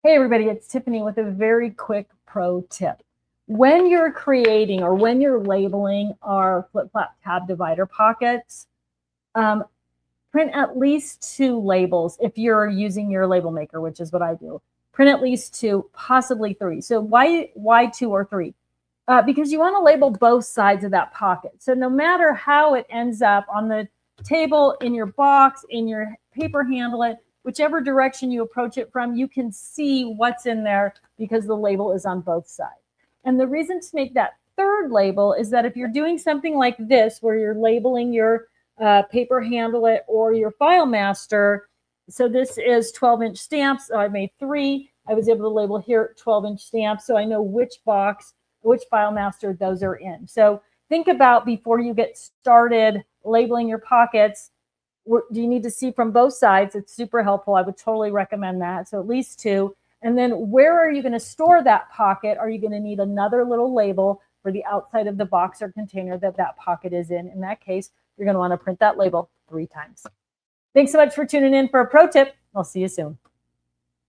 Hey everybody, it's Tiffany with a very quick pro tip. When you're creating or when you're labeling our flip-flap tab divider pockets, print at least 2 labels if you're using your label maker, which is what I do. Print at least 2, possibly 3. So why 2 or 3? Because you want to label both sides of that pocket. So no matter how it ends up on the table, in your box, in your paper handlet, whichever direction you approach it from, you can see what's in there because the label is on both sides. And the reason to make that third label is that if you're doing something like this, where you're labeling your paper handlet or your file master, so this is 12-inch stamps. So I made 3. I was able to label here 12-inch stamps, so I know which box, which file master those are in. So think about, before you get started labeling your pockets, do you need to see from both sides? It's super helpful. I would totally recommend that. So at least 2. And then where are you going to store that pocket? Are you going to need another little label for the outside of the box or container that that pocket is in? In that case, you're going to want to print that label 3 times. Thanks so much for tuning in for a pro tip. I'll see you soon.